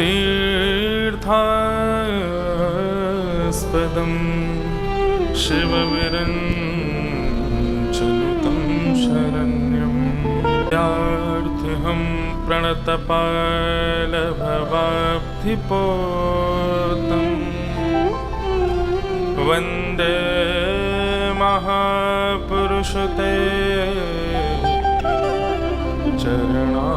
तीर्थास्पदं शिवविरञ्चनुतं शरण्यं यार्थहं प्रणतपालभवाब्धिपोतं वन्दे महापुरुषते चरणारविन्दम्।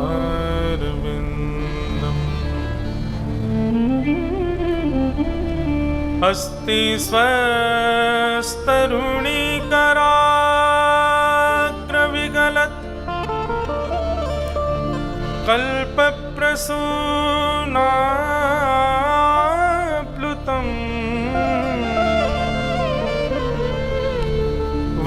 अस्ति स्वस्तरुणीकराग्रविगलत् कल्पप्रसूनाप्लुतम्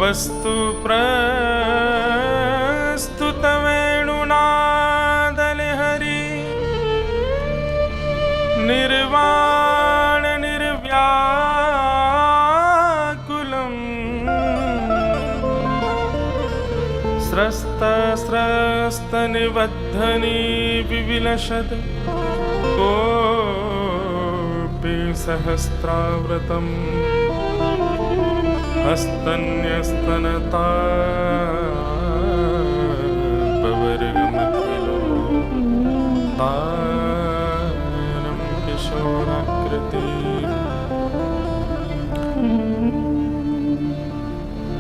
वस्तु प्रस्तुतवेणुनादलहरी निर्वाण निर्व्याकुलम् स्रस्तनिबद्धनी विविलसत् कोऽपि सहस्राव्रतम् हस्तन्यस्तनतापवर्गमखिलो तारं किशोराकृति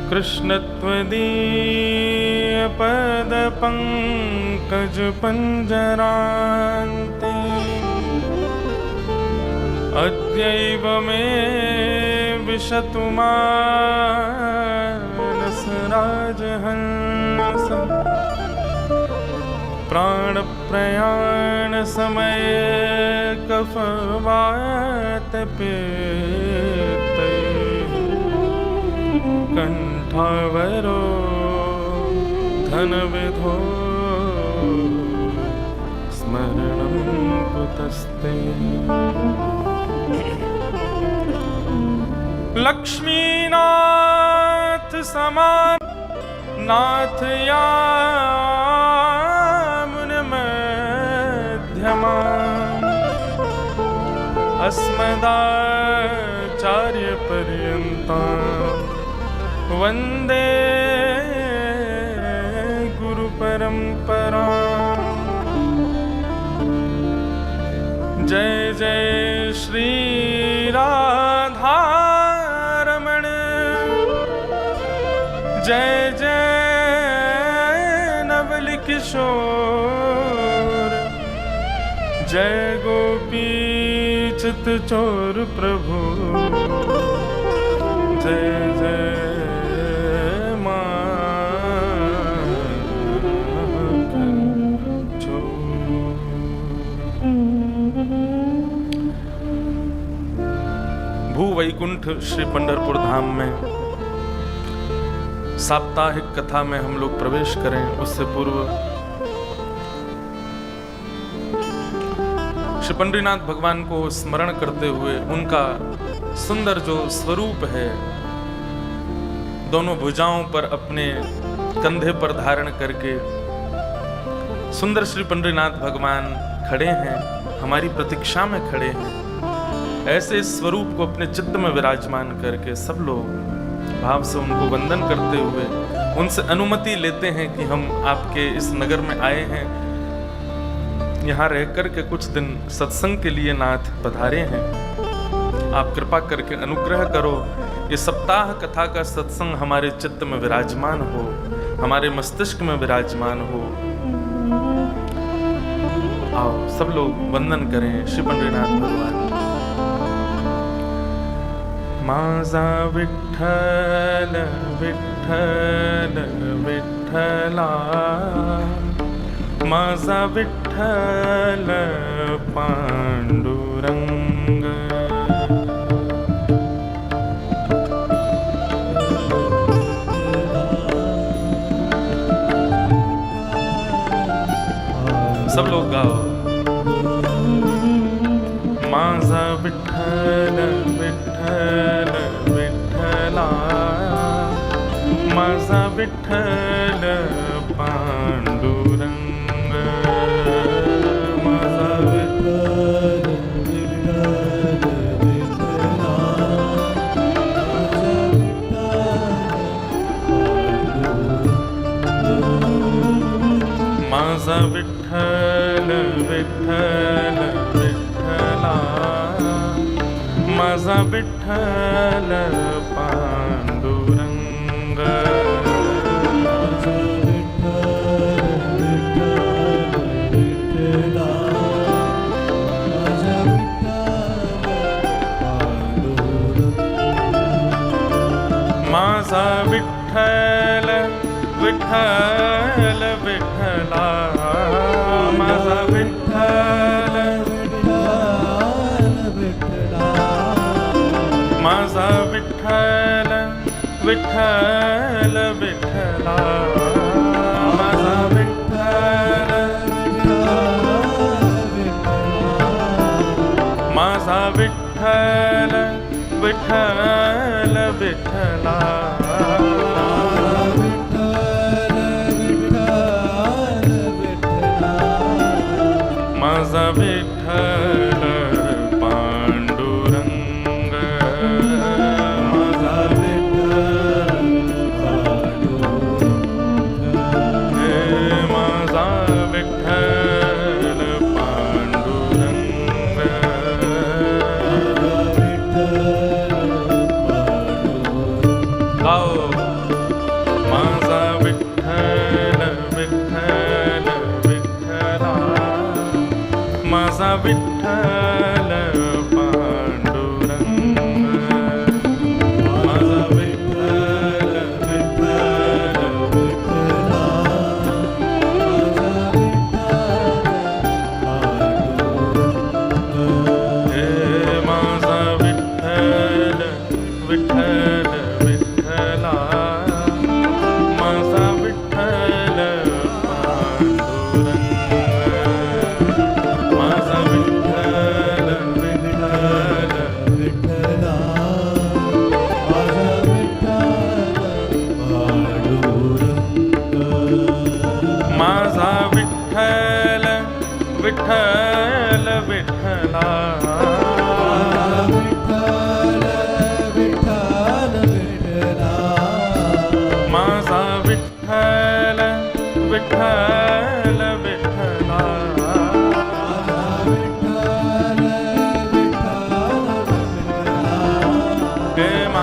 कृष्णत्वदीयपदपङ्कजपञ्जरान्ते अद्यैव मे विशतु मानसराजहंस प्राणप्रयाणसमये कफवातपित्तैः कण्ठावरो धनविधो स्मरणं कुतस्ते। लक्ष्मीनाथ समान नाथ यामुनमध्यमा अस्मदाचार्यपर्यन्ता वन्दे गुरुपरम्परा। जय जय श्री राधा जय जय नवल किशोर जय गोपी चित चोर प्रभु जय जय भूवैकुंठ श्री पंढरपुर धाम में साप्ताहिक कथा में हम लोग प्रवेश करें उससे पूर्व श्री पंडरीनाथ भगवान को स्मरण करते हुए उनका सुंदर जो स्वरूप है, दोनों भुजाओं पर अपने कंधे पर धारण करके सुंदर श्री पंडरीनाथ भगवान खड़े हैं, हमारी प्रतीक्षा में खड़े हैं। ऐसे स्वरूप को अपने चित्त में विराजमान करके सब लोग भाव से उनको वंदन करते हुए उनसे अनुमति लेते हैं कि हम आपके इस नगर में आए हैं, यहाँ रह कर के कुछ दिन सत्संग के लिए नाथ पधारे हैं। आप कृपा करके अनुग्रह करो, ये सप्ताह कथा का सत्संग हमारे चित्त में विराजमान हो, हमारे मस्तिष्क में विराजमान हो। आओ सब लोग वंदन करें श्री पंडरीनाथ भगवान। माझा विठ्ठल विठ्ठल विठ्ठला, माझा विठ्ठल पांडुरंग। सब लोग गाओ। माझा विठ्ठल विठ्ठल विठ्ठला, माझा विठ्ठल पांडुरंग, माझा विठ्ठल विठ्ठल विठ्ठला, माझा विठ्ठल पांडुरंग. माझा विठ्ठल विठ्ठल विठ्ठला, माझा विठ्ठल विठ्ठला, माझा विठ्ठल विठ्ठल विठ्ठला, माझा विठ्ठल माझा विठ्ठल विठ्ठल विठ्ठला, माझा विठ्ठल पांडुरंग. माझा विठ्ठल पांडुरंग, माझा विठ्ठल पांडुरंग. आओ माझा विठ्ठल विठ्ठल विठ्ठला, माझा विठ्ठल पांडुरंग. माझा विठ्ठल विठ्ठल विठ्ठला, माझा विठ्ठल विठ्ठल विठ्ठला, माझा विठ्ठल पांडुरंग. माझा विठ्ठल विठ्ठल विठ्ठला, माझा विठ्ठल विठ्ठल विठ्ठला, माझा विठ्ठल विठ्ठल विठ्ठला,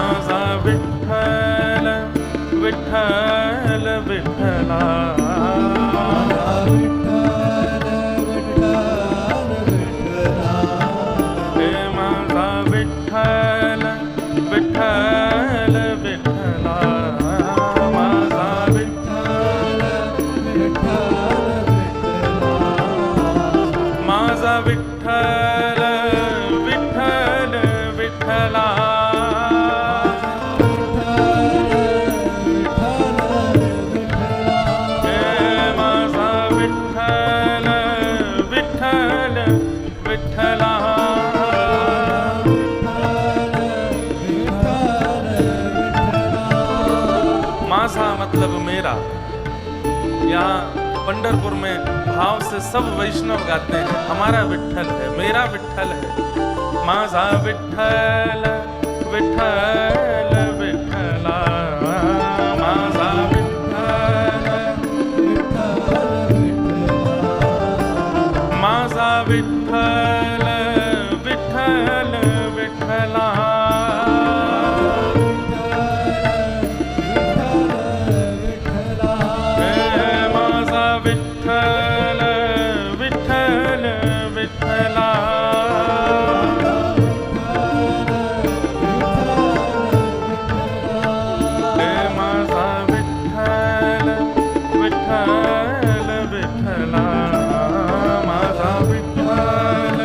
माझा विठ्ठल विठ्ठल विठ्ठला, माझा विठ्ठल विठ्ठल विठ्ठला, माझा विठ्ठल माझा विठ्ठल विठ्ठल विठ्ठला, माझा विठ्ठल विठ्ठल विठ्ठला. माझा मतलब मेरा. यहाँ पंढरपुर में भाव से सब वैष्णव गाते हैं, हमारा विठ्ठल है, मेरा विठ्ठल है. माझा विठ्ठल विठ्ठल विठ्ठला, माझा विठ्ठल माझा विठ्ठल विठ्ठल विठ्ठला, माझा विठ्ठल विठ्ठल विठ्ठला, माझा विठ्ठल विठ्ठल विठ्ठला, माझा विठ्ठल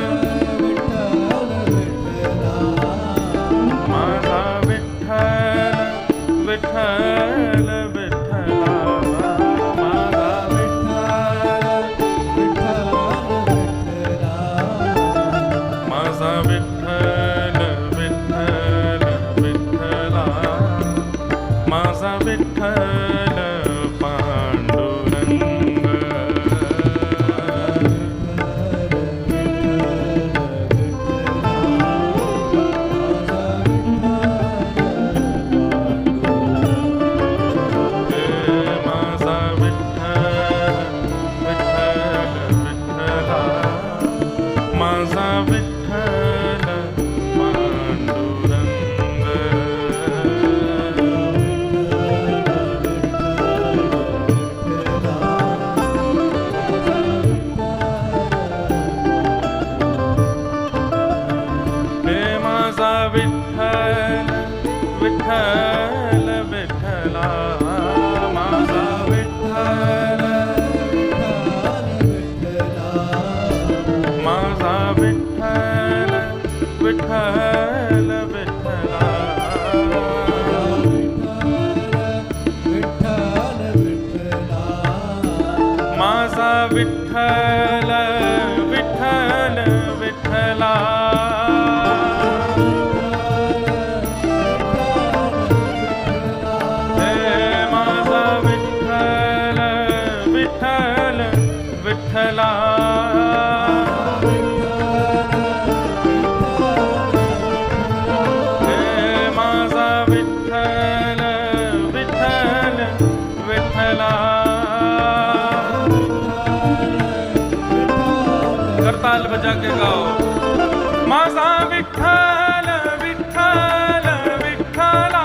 करताल बजा के गाओ। माझा विठ्ठल विठ्ठल विठ्ठला,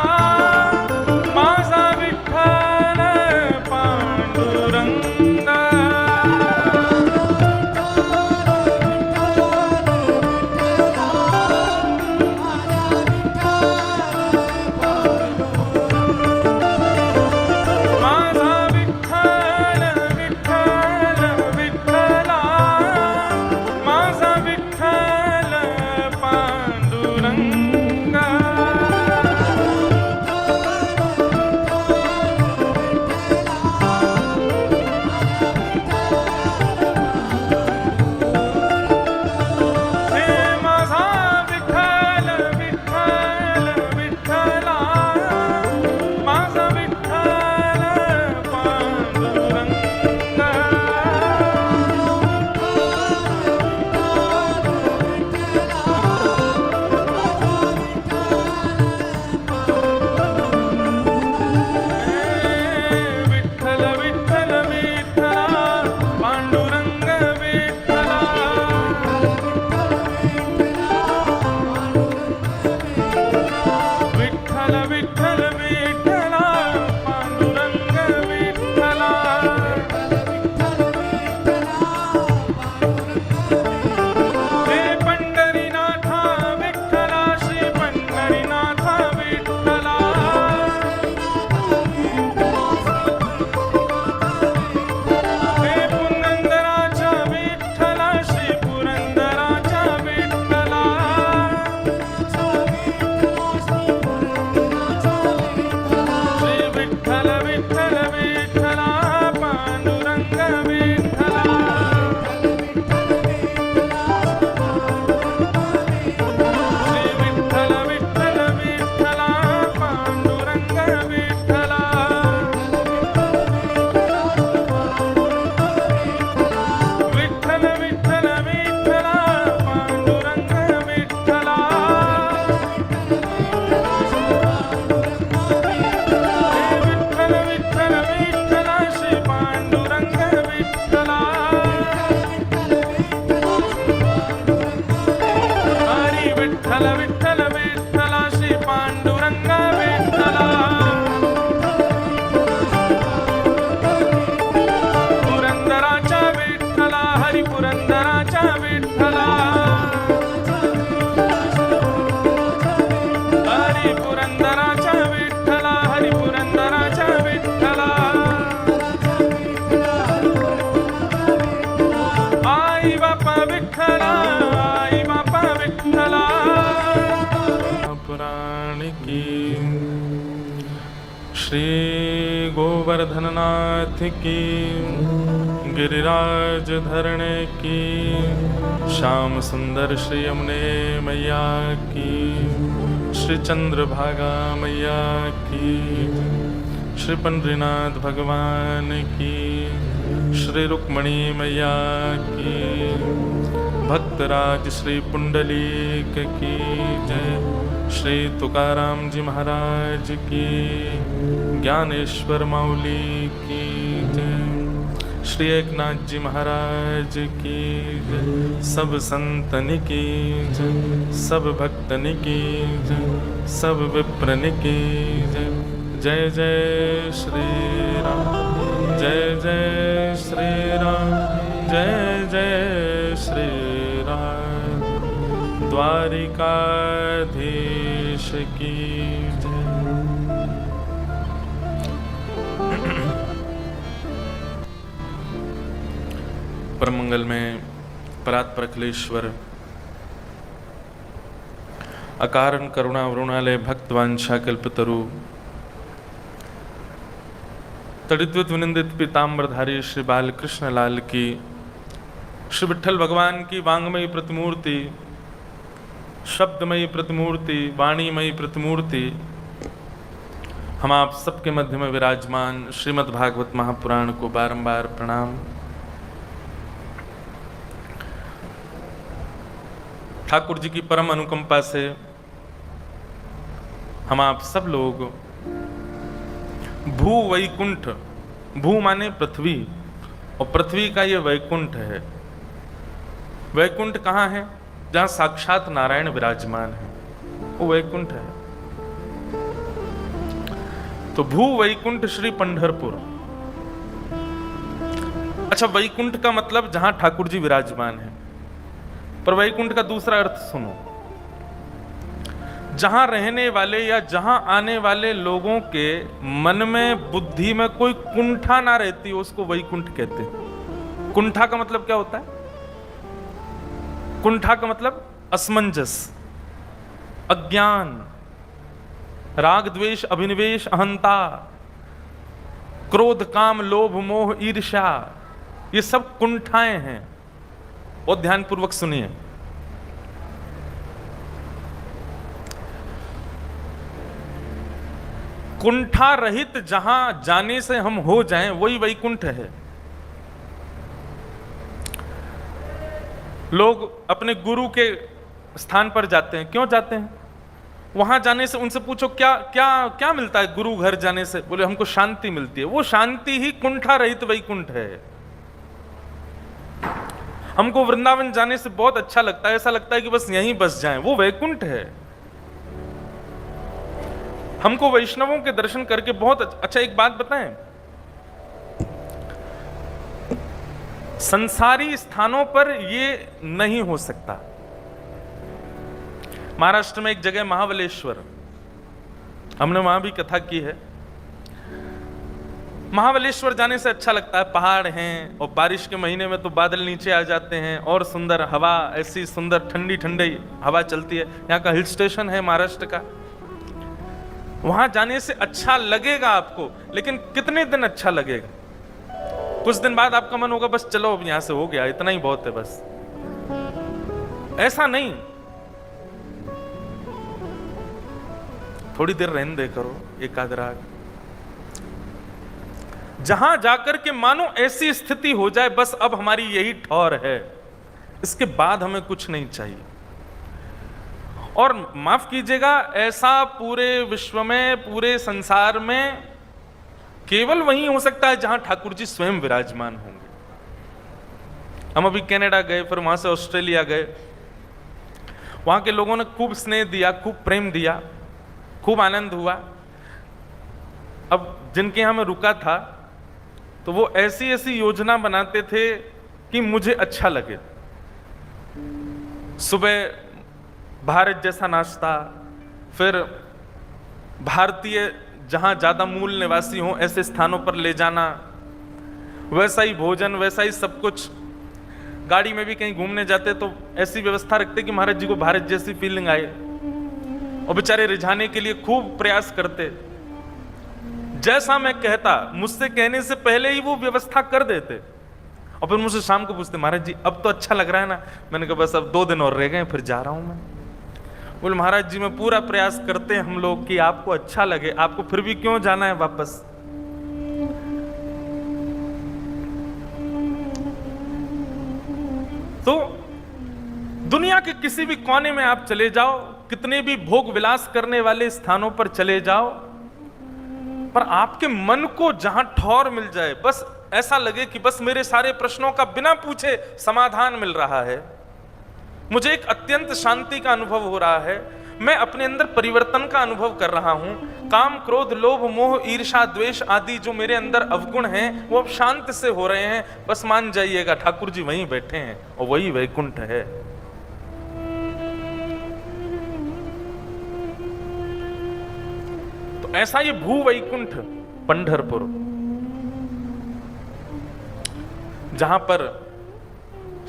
माझा विठ्ठल पांडुरंग। श्री गोवर्धननाथ की, गिरिराज धरणे की, श्याम सुंदर श्री यमुने मैया की, श्री चंद्रभागा मैया की, श्री पंडरीनाथ भगवान की, श्री रुक्मणी मैया की, भक्तराज श्री पुंडलीक की जय, श्री तुकाराम जी महाराज की, ज्ञानेश्वर माउली की जय, श्री एकनाथ जी महाराज की जय, सब संतन की जय, सब भक्तन की जय, सब विप्रन की जय। जय जय श्री राम, जय जय श्री राम, जय जय श्री राम, द्वारिकाधीश की जय। परम मंगल में परात्परखलेश्वर अकारण करुणा वरुणालय भक्तवांछा कल्पतरु तड़िद्वित विनिंदित पीताम्बरधारी श्री बालकृष्ण लाल की, श्री विठ्ठल भगवान की वांगमयी प्रतिमूर्ति, शब्दमयी प्रतिमूर्ति, वाणीमयी प्रतिमूर्ति, हम आप सबके मध्य में विराजमान श्रीमद् भागवत महापुराण को बारंबार प्रणाम। ठाकुर जी की परम अनुकंपा से हम आप सब लोग भू वैकुंठ, भू माने पृथ्वी और पृथ्वी का ये वैकुंठ है, वैकुंठ कहाँ है? जहां साक्षात नारायण विराजमान है, वो वैकुंठ है। तो भू वैकुंठ श्री पंढरपुर। अच्छा, वैकुंठ का मतलब जहां ठाकुर जी विराजमान है, पर वैकुंठ का दूसरा अर्थ सुनो, जहां रहने वाले या जहां आने वाले लोगों के मन में, बुद्धि में कोई कुंठा ना रहती, उसको वैकुंठ कहते हैं। कुंठा का मतलब क्या होता है? कुंठा का मतलब असमंजस, अज्ञान, राग द्वेष अभिनिवेश अहंता, क्रोध काम लोभ मोह ईर्ष्या, ये सब कुंठाएं हैं। और ध्यानपूर्वक सुनिए, कुंठा रहित जहां जाने से हम हो जाएं, वही वैकुंठ है। लोग अपने गुरु के स्थान पर जाते हैं, क्यों जाते हैं? वहां जाने से उनसे पूछो क्या क्या क्या मिलता है गुरु घर जाने से? बोले हमको शांति मिलती है। वो शांति ही कुंठा रहित वैकुंठ है। हमको वृंदावन जाने से बहुत अच्छा लगता है, ऐसा लगता है कि बस यहीं बस जाएं, वो वैकुंठ है। हमको वैष्णवों के दर्शन करके बहुत अच्छा। एक बात बताएं, संसारी स्थानों पर ये नहीं हो सकता। महाराष्ट्र में एक जगह महाबलेश्वर, हमने वहां भी कथा की है। महाबलेश्वर जाने से अच्छा लगता है, पहाड़ हैं और बारिश के महीने में तो बादल नीचे आ जाते हैं और सुंदर हवा, ऐसी सुंदर ठंडी ठंडी हवा चलती है। यहाँ का हिल स्टेशन है महाराष्ट्र का, वहां जाने से अच्छा लगेगा आपको, लेकिन कितने दिन अच्छा लगेगा? कुछ दिन बाद आपका मन होगा बस चलो अब यहां से हो गया, इतना ही बहुत है बस। ऐसा नहीं, थोड़ी देर रहने दे करो, एक आध रात जहां जाकर के मानो ऐसी स्थिति हो जाए बस अब हमारी यही ठौर है, इसके बाद हमें कुछ नहीं चाहिए। और माफ कीजिएगा, ऐसा पूरे विश्व में, पूरे संसार में केवल वही हो सकता है जहां ठाकुर जी स्वयं विराजमान होंगे। हम अभी कनाडा गए, फिर वहां से ऑस्ट्रेलिया गए, वहां के लोगों ने खूब स्नेह दिया, खूब प्रेम दिया, खूब आनंद हुआ। अब जिनके यहां मैं रुका था तो वो ऐसी ऐसी योजना बनाते थे कि मुझे अच्छा लगे। सुबह भारत जैसा नाश्ता, फिर भारतीय जहां ज्यादा मूल निवासी हों ऐसे स्थानों पर ले जाना, वैसा ही भोजन, वैसा ही सब कुछ। गाड़ी में भी कहीं घूमने जाते तो ऐसी व्यवस्था रखते कि महाराज जी को भारत जैसी फीलिंग आए, और बेचारे रिझाने के लिए खूब प्रयास करते। जैसा मैं कहता, मुझसे कहने से पहले ही वो व्यवस्था कर देते। और फिर मुझसे शाम को पूछते, महाराज जी अब तो अच्छा लग रहा है ना? मैंने कहा बस अब 2 दिन और रह गए, फिर जा रहा हूं मैं। बोले महाराज जी में पूरा प्रयास करते हैं हम लोग कि आपको अच्छा लगे, आपको फिर भी क्यों जाना है वापस? तो दुनिया के किसी भी कोने में आप चले जाओ, कितने भी भोग विलास करने वाले स्थानों पर चले जाओ, पर आपके मन को जहां ठौर मिल जाए, बस ऐसा लगे कि बस मेरे सारे प्रश्नों का बिना पूछे समाधान मिल रहा है, मुझे एक अत्यंत शांति का अनुभव हो रहा है, मैं अपने अंदर परिवर्तन का अनुभव कर रहा हूं, काम क्रोध लोभ मोह ईर्ष्या द्वेष आदि जो मेरे अंदर अवगुण हैं वो अब शांत से हो रहे हैं, बस मान जाइएगा ठाकुर जी वहीं बैठे हैं और वही वैकुंठ है। तो ऐसा ये भू वैकुंठ पंढरपुर, जहां पर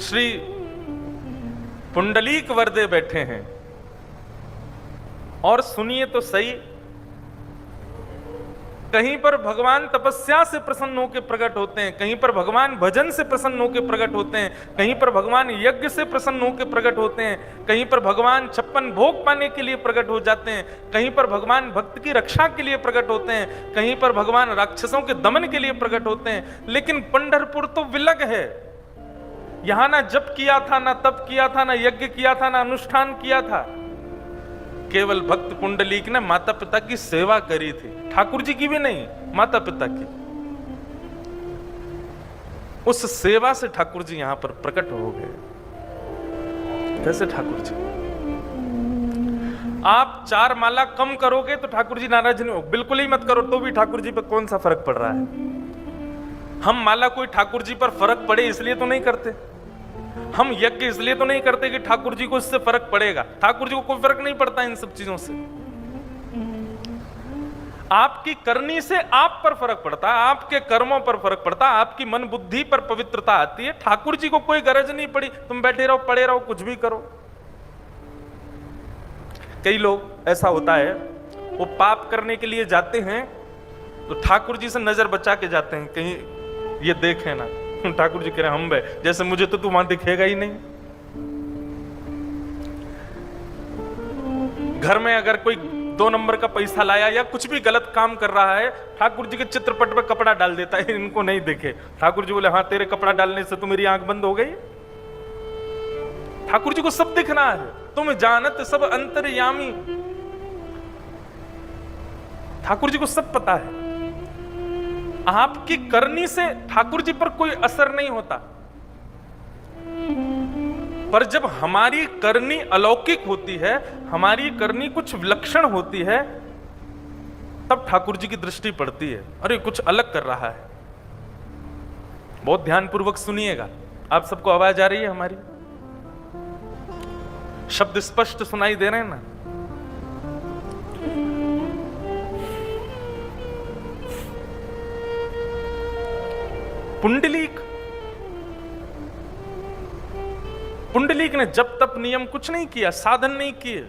श्री पुंडलीक वरदे बैठे हैं। और सुनिए तो सही, कहीं पर भगवान तपस्या से प्रसन्न होकर प्रकट होते हैं, कहीं पर भगवान भजन से प्रसन्न होकर प्रकट होते हैं, कहीं पर भगवान यज्ञ से प्रसन्न होकर प्रकट होते हैं, कहीं पर भगवान 56 भोग पाने के लिए प्रकट हो जाते हैं, कहीं पर भगवान भक्त की रक्षा के लिए प्रकट होते हैं, कहीं पर भगवान राक्षसों के दमन के लिए प्रकट होते हैं। लेकिन पंढरपुर तो विलग है, यहां ना जप किया था, ना तप किया था, ना यज्ञ किया था, ना अनुष्ठान किया था, केवल भक्त पुंडलीक ने माता पिता की सेवा करी थी, ठाकुर जी की भी नहीं, माता पिता की। उस सेवा से ठाकुर जी यहां पर प्रकट हो गए। कैसे ठाकुर जी? आप 4 माला कम करोगे तो ठाकुर जी नाराज नहीं हो, बिल्कुल ही मत करो तो भी ठाकुर जी पर कौन सा फर्क पड़ रहा है? हम माला कोई ठाकुर जी पर फर्क पड़े इसलिए तो नहीं करते, हम यज्ञ इसलिए तो नहीं करते कि ठाकुर जी को इससे फर्क पड़ेगा। ठाकुर जी को कोई फर्क नहीं पड़ता इन सब चीजों से। आपकी करनी से आप पर फर्क पड़ता है, आपके कर्मों पर फर्क पड़ता है, आपकी मन बुद्धि पर पवित्रता आती है। ठाकुर जी को कोई गरज नहीं पड़ी, तुम बैठे रहो, पड़े रहो, कुछ भी करो। कई लोग ऐसा होता है, वो पाप करने के लिए जाते हैं तो ठाकुर जी से नजर बचा के जाते हैं, कहीं ये देखे ना। ठाकुर जी कह रहे हम बे, जैसे मुझे तो तू वहां दिखेगा ही नहीं। घर में अगर कोई 2 नंबर का पैसा लाया या कुछ भी गलत काम कर रहा है, ठाकुर जी के चित्रपट पे कपड़ा डाल देता है, इनको नहीं देखे। ठाकुर जी बोले हाँ तेरे कपड़ा डालने से तो मेरी आंख बंद हो गई। ठाकुर जी को सब दिखना है, तुम जानत सब अंतर्यामी। ठाकुर जी को सब पता है। आपकी करनी से ठाकुर जी पर कोई असर नहीं होता, पर जब हमारी करनी अलौकिक होती है, हमारी करनी कुछ विलक्षण होती है, तब ठाकुर जी की दृष्टि पड़ती है, अरे कुछ अलग कर रहा है। बहुत ध्यानपूर्वक सुनिएगा। आप सबको आवाज आ रही है हमारी? शब्द स्पष्ट सुनाई दे रहे हैं ना? पुंडलीक ने जब तप नियम कुछ नहीं किया, साधन नहीं किए,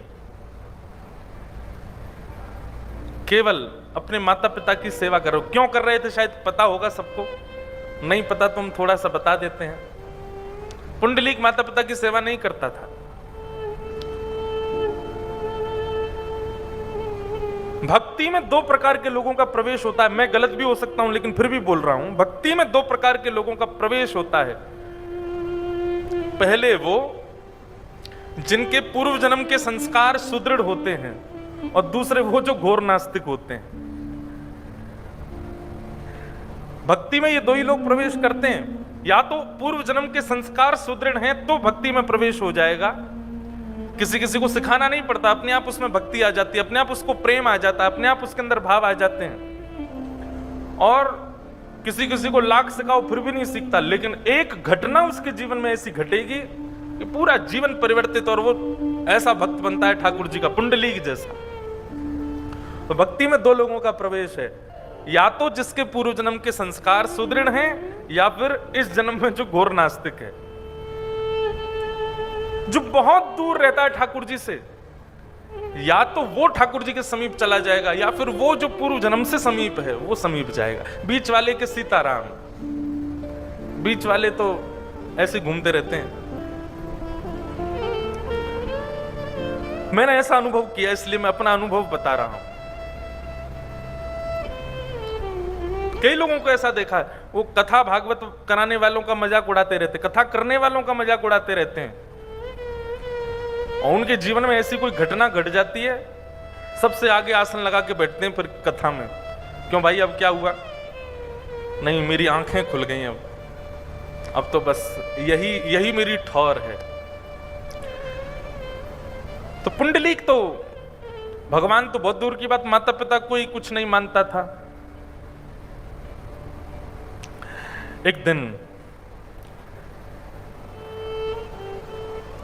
केवल अपने माता पिता की सेवा करो। क्यों कर रहे थे शायद पता होगा सबको, नहीं पता तो हम थोड़ा सा बता देते हैं। पुंडलीक माता पिता की सेवा नहीं करता था। भक्ति में 2 प्रकार के लोगों का प्रवेश होता है। मैं गलत भी हो सकता हूं लेकिन फिर भी बोल रहा हूं। भक्ति में 2 प्रकार के लोगों का प्रवेश होता है। पहले वो जिनके पूर्व जन्म के संस्कार सुदृढ़ होते हैं, और दूसरे वो जो घोर नास्तिक होते हैं। भक्ति में ये 2 ही लोग प्रवेश करते हैं। या तो पूर्व जन्म के संस्कार सुदृढ़ हैं तो भक्ति में प्रवेश हो जाएगा, किसी किसी को सिखाना नहीं पड़ता, अपने आप उसमें भक्ति आ जाती है, अपने आप उसको प्रेम आ जाता है, अपने आप उसके अंदर भाव आ जाते हैं। और किसी किसी को लाख सिखाओ फिर भी नहीं सीखता, लेकिन एक घटना उसके जीवन में ऐसी घटेगी कि पूरा जीवन परिवर्तित, और वो ऐसा भक्त बनता है ठाकुर जी का, पुंडलीक जैसा। तो भक्ति में 2 लोगों का प्रवेश है, या तो जिसके पूर्व जन्म के संस्कार सुदृढ़ हैं, या फिर इस जन्म में जो घोर नास्तिक है, जो बहुत दूर रहता है ठाकुर जी से। या तो वो ठाकुर जी के समीप चला जाएगा, या फिर वो जो पूर्व जन्म से समीप है वो समीप जाएगा। बीच वाले के सीताराम, बीच वाले तो ऐसे घूमते रहते हैं। मैंने ऐसा अनुभव किया, इसलिए मैं अपना अनुभव बता रहा हूं। कई लोगों को ऐसा देखा है, वो कथा भागवत कराने वालों का मजाक उड़ाते रहते, कथा करने वालों का मजाक उड़ाते रहते हैं, और उनके जीवन में ऐसी कोई घटना घट जाती है, सबसे आगे आसन लगा के बैठते हैं फिर कथा में। क्यों भाई अब क्या हुआ? नहीं मेरी आंखें खुल गई, अब तो बस यही मेरी ठौर है। तो पुंडलीक तो भगवान तो बहुत दूर की बात, माता पिता कोई कुछ नहीं मानता था। एक दिन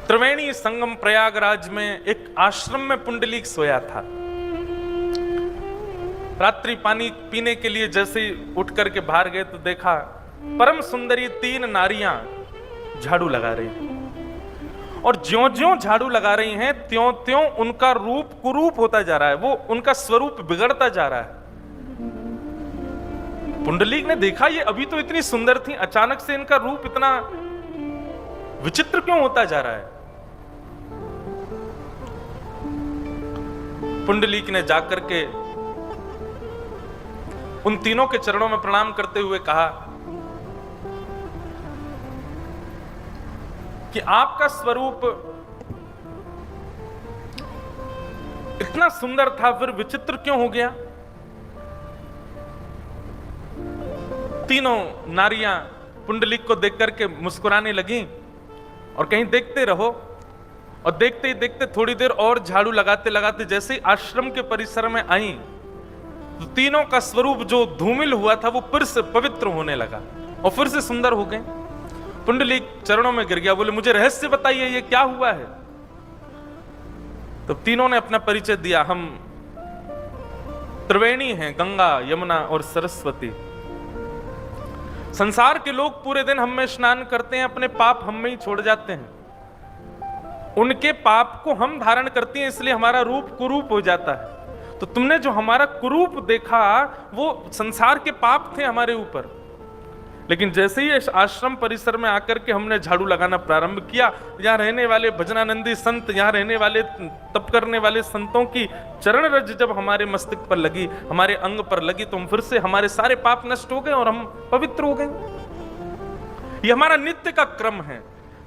त्रिवेणी संगम प्रयागराज में एक आश्रम में पुंडलीक सोया था। रात्रि पानी पीने के लिए जैसे ही उठ करके बाहर गए तो देखा परम सुंदरी 3 नारियां झाड़ू लगा रही थी, और ज्यों-ज्यों झाड़ू लगा रही हैं त्यों-त्यों उनका रूप कुरूप होता जा रहा है, वो उनका स्वरूप बिगड़ता जा रहा है। पुंडलीक ने देखा ये अभी तो इतनी सुंदर थी, अचानक से इनका रूप इतना विचित्र क्यों होता जा रहा है। पुंडलीक ने जाकर के उन तीनों के चरणों में प्रणाम करते हुए कहा कि आपका स्वरूप इतना सुंदर था फिर विचित्र क्यों हो गया। तीनों नारियां पुंडलीक को देख करके मुस्कुराने लगी और कहीं देखते रहो, और देखते ही देखते थोड़ी देर और झाड़ू लगाते लगाते जैसे ही आश्रम के परिसर में आई तो तीनों का स्वरूप जो धूमिल हुआ था वो फिर से पवित्र होने लगा और फिर से सुंदर हो गए। पुंडलीक चरणों में गिर गया, बोले मुझे रहस्य बताइए ये क्या हुआ है। तो तीनों ने अपना परिचय दिया, हम त्रिवेणी हैं, गंगा, यमुना और सरस्वती। संसार के लोग पूरे दिन हम में स्नान करते हैं, अपने पाप हम में ही छोड़ जाते हैं। उनके पाप को हम धारण करती हैं, इसलिए हमारा रूप कुरूप हो जाता है। तो तुमने जो हमारा कुरूप देखा वो संसार के पाप थे हमारे ऊपर। लेकिन जैसे ही इस आश्रम परिसर में आकर के हमने झाड़ू लगाना प्रारंभ किया, यहाँ रहने वाले भजनानंदी संत, यहाँ रहने वाले तप करने वाले संतों की चरण रज जब हमारे मस्तक पर लगी, हमारे अंग पर लगी, तो हम फिर से हमारे सारे पाप नष्ट हो गए और हम पवित्र हो गए। ये हमारा नित्य का क्रम है।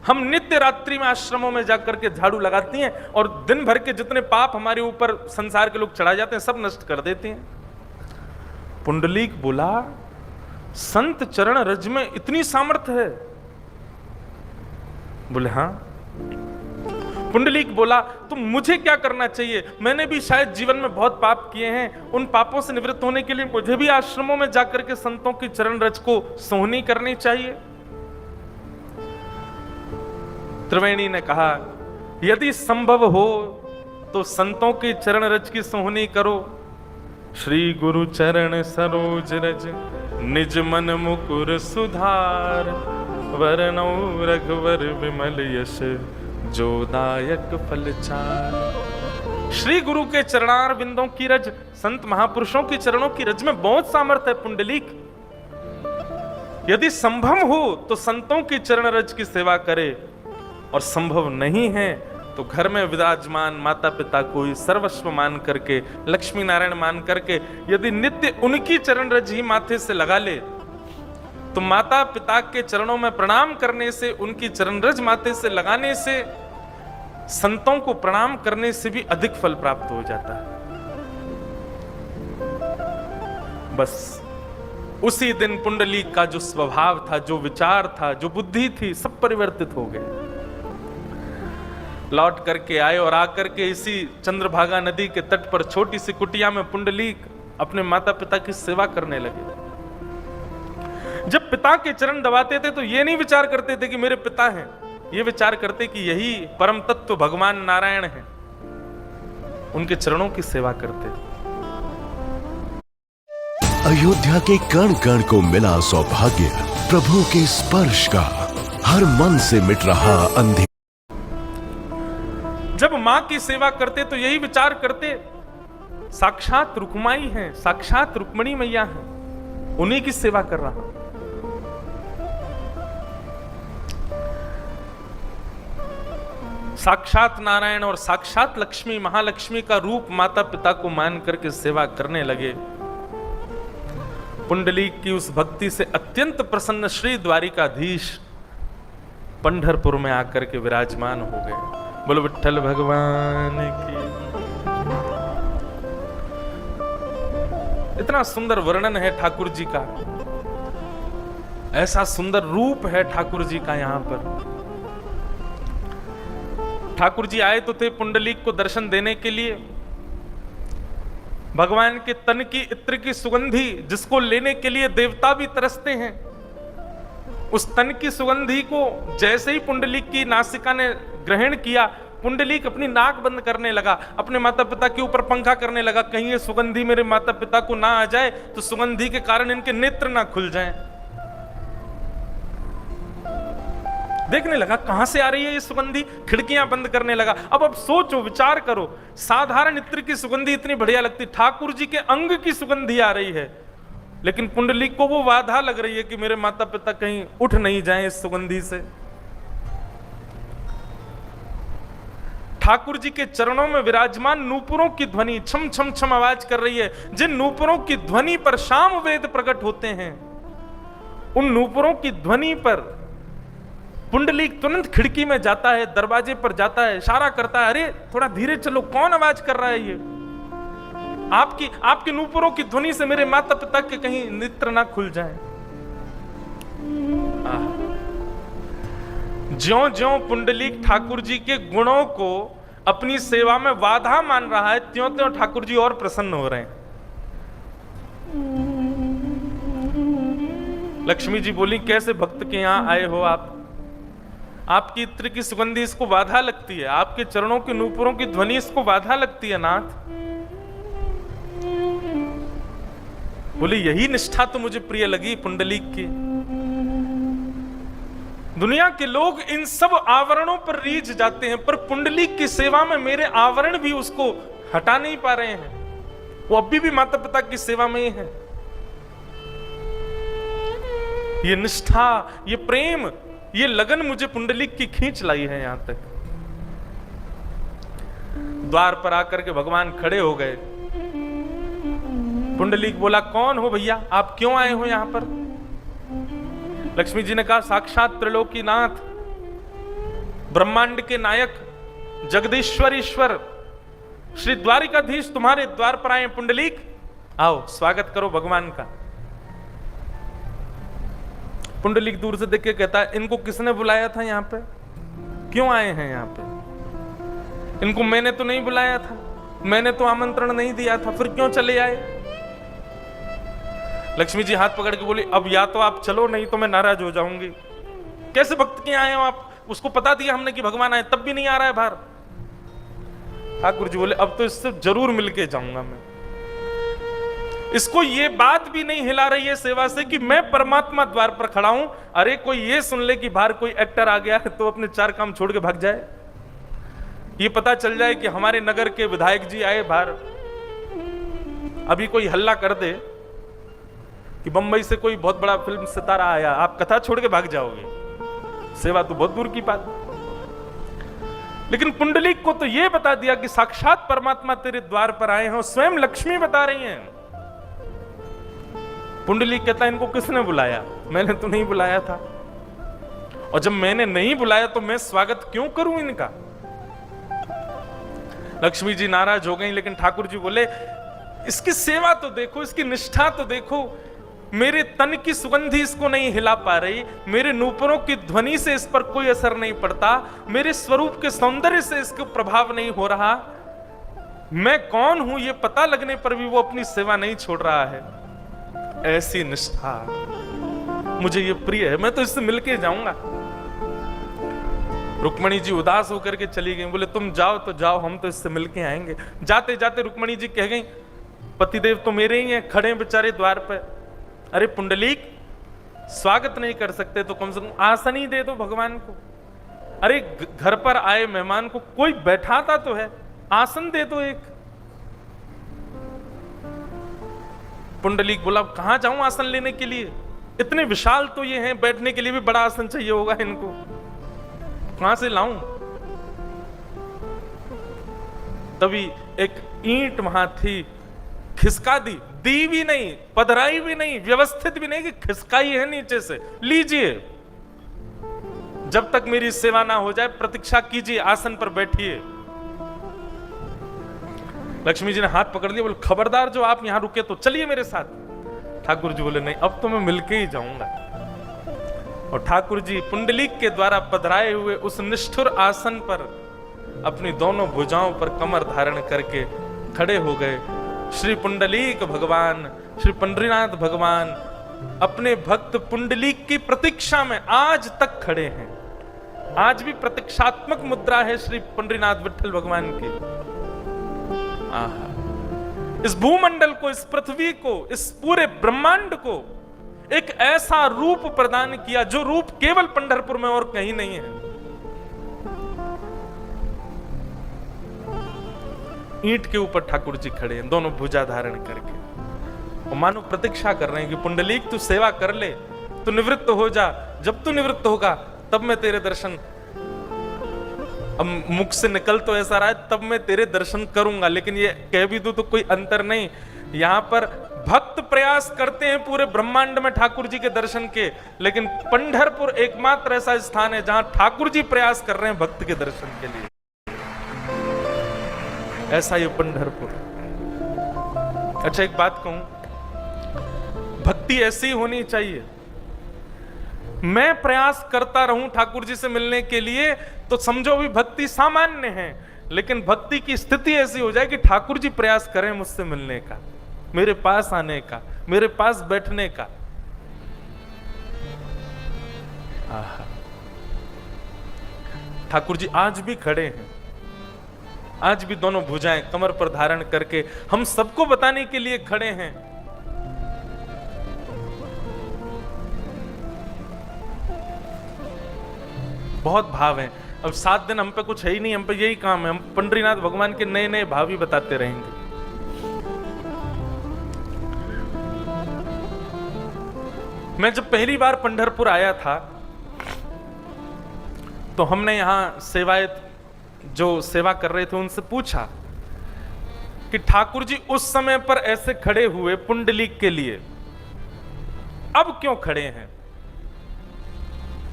हम नित्य रात्रि में आश्रमों में जाकर के झाड़ू लगाती हैं और दिन भर के जितने पाप हमारे ऊपर संसार के लोग चढ़ा जाते हैं सब नष्ट कर देते हैं। पुंडलीक बोला, संत चरण रज में इतनी सामर्थ्य है? बोले हाँ। पुंडलीक बोला, तो मुझे क्या करना चाहिए? मैंने भी शायद जीवन में बहुत पाप किए हैं, उन पापों से निवृत्त होने के लिए मुझे भी आश्रमों में जाकर के संतों की चरण रज को सोहनी करनी चाहिए। त्रिवेणी ने कहा, यदि संभव हो तो संतों की चरण रज की सोहनी करो। श्री गुरु चरण सरोज रज निज मन मुकुर सुधार, वरनौ रघुवर विमल यश जो दायक फल चार। श्री गुरु के चरणार बिंदों की रज, संत महापुरुषों की चरणों की रज में बहुत सामर्थ्य है पुंडलीक। यदि संभव हो तो संतों की चरण रज की सेवा करे, और संभव नहीं है तो घर में विराजमान माता पिता को ही सर्वस्व मान करके, लक्ष्मी नारायण मान करके यदि नित्य उनकी चरण रज ही माथे से लगा ले तो माता पिता के चरणों में प्रणाम करने से, उनकी चरण रज माथे से लगाने से, संतों को प्रणाम करने से भी अधिक फल प्राप्त हो जाता है। बस उसी दिन पुंडलीक का जो स्वभाव था, जो विचार था, जो बुद्धि थी, सब परिवर्तित हो गए। लौट करके आए और आकर के इसी चंद्रभागा नदी के तट पर छोटी सी कुटिया में पुंडलीक अपने माता पिता की सेवा करने लगे। जब पिता के चरण दबाते थे तो ये नहीं विचार करते थे कि मेरे पिता हैं, ये विचार करते कि यही परम तत्व भगवान नारायण हैं। उनके चरणों की सेवा करते। अयोध्या के कण कण को मिला सौभाग्य, प्रभु के स्पर्श का हर मन से मिट रहा अंधेरा। जब मां की सेवा करते तो यही विचार करते, साक्षात रुक्माई हैं, साक्षात रुक्मणी मैया हैं, उन्हीं की सेवा कर रहा हूं। साक्षात नारायण और साक्षात लक्ष्मी, महालक्ष्मी का रूप माता पिता को मान करके सेवा करने लगे। पुंडलीक की उस भक्ति से अत्यंत प्रसन्न श्री द्वारिकाधीश पंढरपुर में आकर के विराजमान हो गए। बोलो विठ्ठल भगवान की। इतना सुंदर वर्णन है ठाकुर जी का, ऐसा सुंदर रूप है ठाकुर जी का। यहां पर ठाकुर जी आए तो थे पुंडलीक को दर्शन देने के लिए। भगवान के तन की इत्र की सुगंधी जिसको लेने के लिए देवता भी तरसते हैं, उस तन की सुगंधी को जैसे ही पुंडलीक की नासिका ने ग्रहण किया, पुंडलीक अपनी नाक बंद करने लगा, अपने माता पिता के ऊपर पंखा करने लगा, कहीं ये सुगंधी मेरे माता पिता को ना आ जाए तो सुगंधी के कारण इनके नेत्र ना खुल जाएं। देखने लगा कहां से आ रही है ये सुगंधी, खिड़कियां बंद करने लगा। अब सोचो, विचार करो, साधारण इत्र की सुगंधी इतनी बढ़िया लगती, ठाकुर जी के अंग की सुगंधी आ रही है, लेकिन पुंडलीक को वो बाधा लग रही है कि मेरे माता पिता कहीं उठ नहीं जाएं इस सुगंधी से। ठाकुर जी के चरणों में विराजमान नूपुरों की ध्वनि छम छम छम आवाज कर रही है। जिन नूपुरों की ध्वनि पर शाम वेद प्रकट होते हैं, उन नूपुरों की ध्वनि पर पुंडलीक तुरंत खिड़की में जाता है, दरवाजे पर जाता है, इशारा करता है, अरे थोड़ा धीरे चलो, कौन आवाज कर रहा है ये? आपकी नूपुरों की ध्वनि से मेरे माता पिता के कहीं नेत्र ना खुल जाएं। ज्यों ज्यों पुंडलीक ठाकुर जी के गुणों को अपनी सेवा में बाधा मान रहा है, त्यों त्यों ठाकुर जी और प्रसन्न हो रहे हैं। लक्ष्मी जी बोली, कैसे भक्त के यहां आए हो आप? आपकी इत्र की सुगंधी इसको बाधा लगती है, आपके चरणों के नूपुरों की ध्वनि इसको बाधा लगती है नाथ। बोली, यही निष्ठा तो मुझे प्रिय लगी पुंडलीक की। दुनिया के लोग इन सब आवरणों पर रीझ जाते हैं, पर पुंडलीक की सेवा में मेरे आवरण भी उसको हटा नहीं पा रहे हैं। वो अभी भी माता पिता की सेवा में ही है। ये निष्ठा, ये प्रेम, ये लगन मुझे पुंडलीक की खींच लाई है यहां तक। द्वार पर आकर के भगवान खड़े हो गए। पुंडलीक बोला, कौन हो भैया, आप क्यों आए हो यहां पर? लक्ष्मी जी ने कहा, साक्षात त्रिलोकीनाथ, ब्रह्मांड के नायक, जगदीश्वर ईश्वर, श्री द्वारिकाधीश तुम्हारे द्वार पर आए पुंडलीक, आओ स्वागत करो भगवान का। पुंडलीक दूर से देख के कहता है, इनको किसने बुलाया था यहाँ पे? क्यों आए हैं यहाँ पे? इनको मैंने तो नहीं बुलाया था, मैंने तो आमंत्रण नहीं दिया था, फिर क्यों चले आए? लक्ष्मी जी हाथ पकड़ के बोली, अब या तो आप चलो, नहीं तो मैं नाराज हो जाऊंगी। कैसे भक्त के आए हो आप? उसको पता दिया हमने कि भगवान आए, तब भी नहीं आ रहा है बाहर। ठाकुर जी बोले, अब तो इससे जरूर मिलके जाऊंगा मैं। इसको ये बात भी नहीं हिला रही है सेवा से कि मैं परमात्मा द्वार पर खड़ा हूं। अरे कोई ये सुन ले कि बाहर कोई एक्टर आ गया है तो अपने चार काम छोड़ के भाग जाए। ये पता चल जाए कि हमारे नगर के विधायक जी आए बाहर, अभी कोई हल्ला कर दे कि बंबई से कोई बहुत बड़ा फिल्म सितारा आया, आप कथा छोड़ के भाग जाओगे। सेवा तो बहुत दूर की बात। लेकिन पुंडलीक को तो यह बता दिया कि साक्षात परमात्मा तेरे द्वार पर आए हैं, स्वयं लक्ष्मी बता रही हैं। पुंडलीक कहता है, इनको किसने बुलाया? मैंने तो नहीं बुलाया था, और जब मैंने नहीं बुलाया तो मैं स्वागत क्यों करूं इनका? लक्ष्मी जी नाराज हो गई, लेकिन ठाकुर जी बोले, इसकी सेवा तो देखो, इसकी निष्ठा तो देखो। मेरे तन की सुगंधी इसको नहीं हिला पा रही, मेरे नूपुरों की ध्वनि से इस पर कोई असर नहीं पड़ता, मेरे स्वरूप के सौंदर्य से इसको प्रभाव नहीं हो रहा। मैं कौन हूं ये पता लगने पर भी वो अपनी सेवा नहीं छोड़ रहा है। ऐसी निष्ठा मुझे ये प्रिय है, मैं तो इससे मिलके जाऊंगा। रुक्मणी जी उदास होकर के चली गई। बोले, तुम जाओ तो जाओ, हम तो इससे मिलके आएंगे। जाते जाते रुक्मणी जी कह गई, पतिदेव तो मेरे ही हैं, खड़े बेचारे द्वार पर। अरे पुंडलीक, स्वागत नहीं कर सकते तो कम से कम आसन ही दे दो भगवान को। अरे घर पर आए मेहमान को कोई बैठाता तो है, आसन दे दो एक। पुंडलीक बोला, कहां जाऊं आसन लेने के लिए? इतने विशाल तो ये हैं, बैठने के लिए भी बड़ा आसन चाहिए होगा इनको, कहां से लाऊं? तभी एक ईंट वहां थी, खिसका दी भी नहीं, पधराई भी नहीं, व्यवस्थित भी नहीं, कि खिसकाई है नीचे से, लीजिए, जब तक मेरी सेवा ना हो जाए प्रतीक्षा कीजिए, आसन पर बैठिए। लक्ष्मी जी ने हाथ पकड़ लिया, बोले, खबरदार, जो आप यहां रुके तो चलिए मेरे साथ। ठाकुर जी बोले, नहीं, अब तो मैं मिलके ही जाऊंगा। और ठाकुर जी पुंडलीक के द्वारा पधराए हुए उस निष्ठुर आसन पर अपनी दोनों भुजाओं पर कमर धारण करके खड़े हो गए। श्री पुंडलीक भगवान, श्री पंडरीनाथ भगवान अपने भक्त पुंडलीक की प्रतीक्षा में आज तक खड़े हैं। आज भी प्रतीक्षात्मक मुद्रा है श्री पंडरीनाथ विठल भगवान की। इस भूमंडल को, इस पृथ्वी को, इस पूरे ब्रह्मांड को एक ऐसा रूप प्रदान किया जो रूप केवल पंढरपुर में और कहीं नहीं है। ईंट के ऊपर ठाकुर जी खड़े हैं, दोनों भुजा धारण करके, और मानो प्रतीक्षा कर रहे हैं कि पुंडलीक तू सेवा कर ले, तू निवृत्त हो जा, जब तू निवृत्त होगा तब मैं तेरे दर्शन, अब मुख से निकल तो ऐसा रहा है, तब मैं तेरे दर्शन करूंगा। लेकिन ये कह भी दूं तो कोई अंतर नहीं, यहां पर भक्त प्रयास करते हैं पूरे ब्रह्मांड में ठाकुर जी के दर्शन के, लेकिन पंढरपुर एकमात्र ऐसा स्थान है जहां ठाकुर जी प्रयास कर रहे हैं भक्त के दर्शन के लिए। ऐसा ये पंढरपुर। अच्छा, एक बात कहूं, भक्ति ऐसी होनी चाहिए मैं प्रयास करता रहूं ठाकुर जी से मिलने के लिए तो समझो भी भक्ति सामान्य है, लेकिन भक्ति की स्थिति ऐसी हो जाए कि ठाकुर जी प्रयास करें मुझसे मिलने का, मेरे पास आने का, मेरे पास बैठने का। आहा, ठाकुर जी आज भी खड़े हैं, आज भी दोनों भुजाएं कमर पर धारण करके हम सबको बताने के लिए खड़े हैं। बहुत भाव है। अब 7 दिन हम पे कुछ है ही नहीं, हम पे यही काम है, हम पंडरीनाथ भगवान के नए नए भाव ही बताते रहेंगे। मैं जब पहली बार पंढरपुर आया था तो हमने यहां सेवायत जो सेवा कर रहे थे उनसे पूछा कि ठाकुर जी उस समय पर ऐसे खड़े हुए पुंडलीक के लिए, अब क्यों खड़े हैं?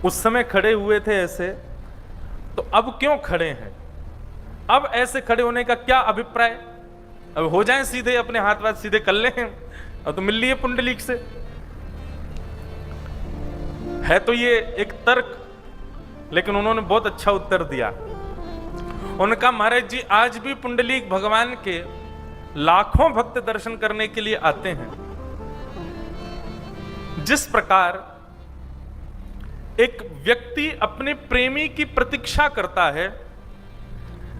उस समय खड़े हुए थे ऐसे, तो अब क्यों खड़े हैं? अब ऐसे खड़े होने का क्या अभिप्राय? अब हो जाएं सीधे, अपने हाथ वाथ सीधे कर लें, अब तो मिल लिए पुंडलीक से। है तो ये एक तर्क, लेकिन उन्होंने बहुत अच्छा उत्तर दिया। उनका महाराज जी आज भी पुंडलीक भगवान के लाखों भक्त दर्शन करने के लिए आते हैं। जिस प्रकार एक व्यक्ति अपने प्रेमी की प्रतीक्षा करता है,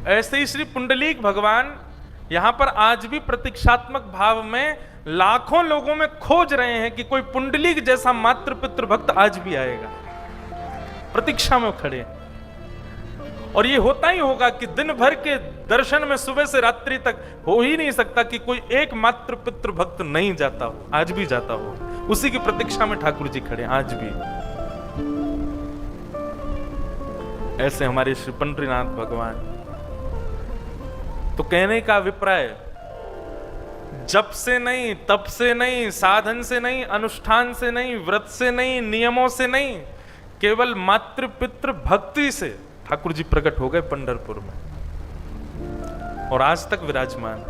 ऐसे ही श्री पुंडलीक भगवान यहां पर आज भी प्रतीक्षात्मक भाव में लाखों लोगों में खोज रहे हैं कि कोई पुंडलीक जैसा मातृ पितृ भक्त आज भी आएगा। प्रतीक्षा में खड़े हैं। और ये होता ही होगा कि दिन भर के दर्शन में सुबह से रात्रि तक हो ही नहीं सकता कि कोई एक मातृ पितृ भक्त नहीं जाता हो, आज भी जाता हो। उसी की प्रतीक्षा में ठाकुर जी खड़े आज भी। ऐसे हमारे श्री पंडरीनाथ भगवान। तो कहने का अभिप्राय, जप से नहीं, तप से नहीं, साधन से नहीं, अनुष्ठान से नहीं, व्रत से नहीं, नियमों से नहीं, केवल मातृ पितृ भक्ति से ठाकुर जी प्रकट हो गए पंढरपुर में और आज तक विराजमान।